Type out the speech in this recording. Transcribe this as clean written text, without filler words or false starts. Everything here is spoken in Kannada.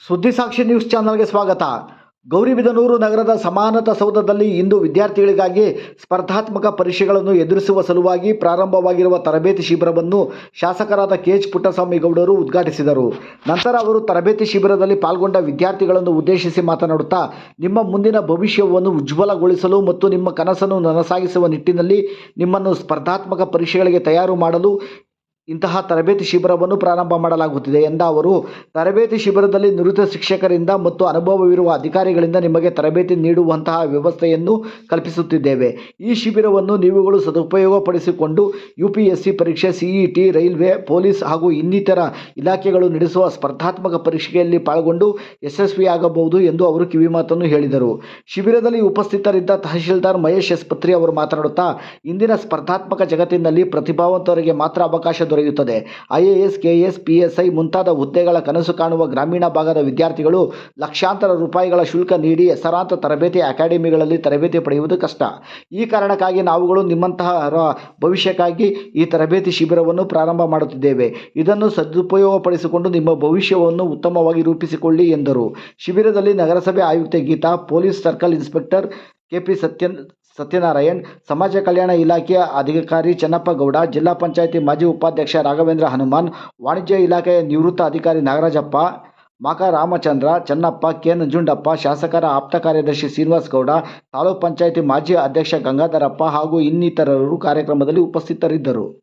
ಸುದ್ದಿ ಸಾಕ್ಷಿ ನ್ಯೂಸ್ ಚಾನಲ್ಗೆ ಸ್ವಾಗತ. ಗೌರಿಬಿದನೂರು ನಗರದ ಸಮಾನತಾ ಸೌಧದಲ್ಲಿ ಇಂದು ವಿದ್ಯಾರ್ಥಿಗಳಿಗಾಗಿ ಸ್ಪರ್ಧಾತ್ಮಕ ಪರೀಕ್ಷೆಗಳನ್ನು ಎದುರಿಸುವ ಸಲುವಾಗಿ ಪ್ರಾರಂಭವಾಗಿರುವ ತರಬೇತಿ ಶಿಬಿರವನ್ನು ಶಾಸಕರಾದ ಕೆಎಚ್ ಪುಟ್ಟಸ್ವಾಮಿ ಗೌಡರು ಉದ್ಘಾಟಿಸಿದರು. ನಂತರ ಅವರು ತರಬೇತಿ ಶಿಬಿರದಲ್ಲಿ ಪಾಲ್ಗೊಂಡ ವಿದ್ಯಾರ್ಥಿಗಳನ್ನು ಉದ್ದೇಶಿಸಿ ಮಾತನಾಡುತ್ತಾ, ನಿಮ್ಮ ಮುಂದಿನ ಭವಿಷ್ಯವನ್ನು ಉಜ್ವಲಗೊಳಿಸಲು ಮತ್ತು ನಿಮ್ಮ ಕನಸನ್ನು ನನಸಾಗಿಸುವ ನಿಟ್ಟಿನಲ್ಲಿ ನಿಮ್ಮನ್ನು ಸ್ಪರ್ಧಾತ್ಮಕ ಪರೀಕ್ಷೆಗಳಿಗೆ ತಯಾರು ಮಾಡಲು ಇಂತಹ ತರಬೇತಿ ಶಿಬಿರವನ್ನು ಪ್ರಾರಂಭ ಮಾಡಲಾಗುತ್ತಿದೆ ಎಂದ ಅವರು, ತರಬೇತಿ ಶಿಬಿರದಲ್ಲಿ ನುರಿತ ಶಿಕ್ಷಕರಿಂದ ಮತ್ತು ಅನುಭವವಿರುವ ಅಧಿಕಾರಿಗಳಿಂದ ನಿಮಗೆ ತರಬೇತಿ ನೀಡುವಂತಹ ವ್ಯವಸ್ಥೆಯನ್ನು ಕಲ್ಪಿಸುತ್ತಿದ್ದೇವೆ. ಈ ಶಿಬಿರವನ್ನು ನೀವುಗಳು ಸದುಪಯೋಗಪಡಿಸಿಕೊಂಡು UPSC ಪರೀಕ್ಷೆ, CET, ರೈಲ್ವೆ, ಪೊಲೀಸ್ ಹಾಗೂ ಇನ್ನಿತರ ಇಲಾಖೆಗಳು ನಡೆಸುವ ಸ್ಪರ್ಧಾತ್ಮಕ ಪರೀಕ್ಷೆಯಲ್ಲಿ ಪಾಲ್ಗೊಂಡು ಯಶಸ್ವಿಯಾಗಬಹುದು ಎಂದು ಅವರು ಕಿವಿಮಾತನ್ನು ಹೇಳಿದರು. ಶಿಬಿರದಲ್ಲಿ ಉಪಸ್ಥಿತರಿದ್ದ ತಹಶೀಲ್ದಾರ್ ಮಹೇಶ್ ಎಸ್ ಪತ್ರಿ ಅವರು ಮಾತನಾಡುತ್ತಾ, ಇಂದಿನ ಸ್ಪರ್ಧಾತ್ಮಕ ಜಗತ್ತಿನಲ್ಲಿ ಪ್ರತಿಭಾವಂತರಿಗೆ ಮಾತ್ರ ಅವಕಾಶ ದೊರೆಯುತ್ತದೆ. IAS, KS, PSI ಮುಂತಾದ ಹುದ್ದೆಗಳ ಕನಸು ಕಾಣುವ ಗ್ರಾಮೀಣ ಭಾಗದ ವಿದ್ಯಾರ್ಥಿಗಳು ಲಕ್ಷಾಂತರ ರೂಪಾಯಿಗಳ ಶುಲ್ಕ ನೀಡಿ ಹೆಸರಾಂತ ತರಬೇತಿ ಅಕಾಡೆಮಿಗಳಲ್ಲಿ ತರಬೇತಿ ಪಡೆಯುವುದು ಕಷ್ಟ. ಈ ಕಾರಣಕ್ಕಾಗಿ ನಾವುಗಳು ನಿಮ್ಮಂತಹವರ ಭವಿಷ್ಯಕ್ಕಾಗಿ ಈ ತರಬೇತಿ ಶಿಬಿರವನ್ನು ಪ್ರಾರಂಭ ಮಾಡುತ್ತಿದ್ದೇವೆ. ಇದನ್ನು ಸದುಪಯೋಗಪಡಿಸಿಕೊಂಡು ನಿಮ್ಮ ಭವಿಷ್ಯವನ್ನು ಉತ್ತಮವಾಗಿ ರೂಪಿಸಿಕೊಳ್ಳಿ ಎಂದರು. ಶಿಬಿರದಲ್ಲಿ ನಗರಸಭೆ ಆಯುಕ್ತೆ Geetha, police circle inspector KP Satyanarayan, ಸಮಾಜ ಕಲ್ಯಾಣ ಇಲಾಖೆಯ ಅಧಿಕಾರಿ ಚೆನ್ನಪ್ಪ ಗೌಡ, ಜಿಲ್ಲಾ ಪಂಚಾಯಿತಿ ಮಾಜಿ ಉಪಾಧ್ಯಕ್ಷ ರಾಘವೇಂದ್ರ ಹನುಮಾನ್, ವಾಣಿಜ್ಯ ಇಲಾಖೆಯ ನಿವೃತ್ತ ಅಧಿಕಾರಿ ನಾಗರಾಜಪ್ಪ, ಮಾಕ ರಾಮಚಂದ್ರ, ಚೆನ್ನಪ್ಪ, K ನಂಜುಂಡಪ್ಪ, ಶಾಸಕರ ಆಪ್ತ ಕಾರ್ಯದರ್ಶಿ ಶ್ರೀನಿವಾಸ್ ಗೌಡ, ತಾಲೂಕ್ ಪಂಚಾಯಿತಿ ಮಾಜಿ ಅಧ್ಯಕ್ಷ ಗಂಗಾಧರಪ್ಪ ಹಾಗೂ ಇನ್ನಿತರರು ಕಾರ್ಯಕ್ರಮದಲ್ಲಿ ಉಪಸ್ಥಿತರಿದ್ದರು.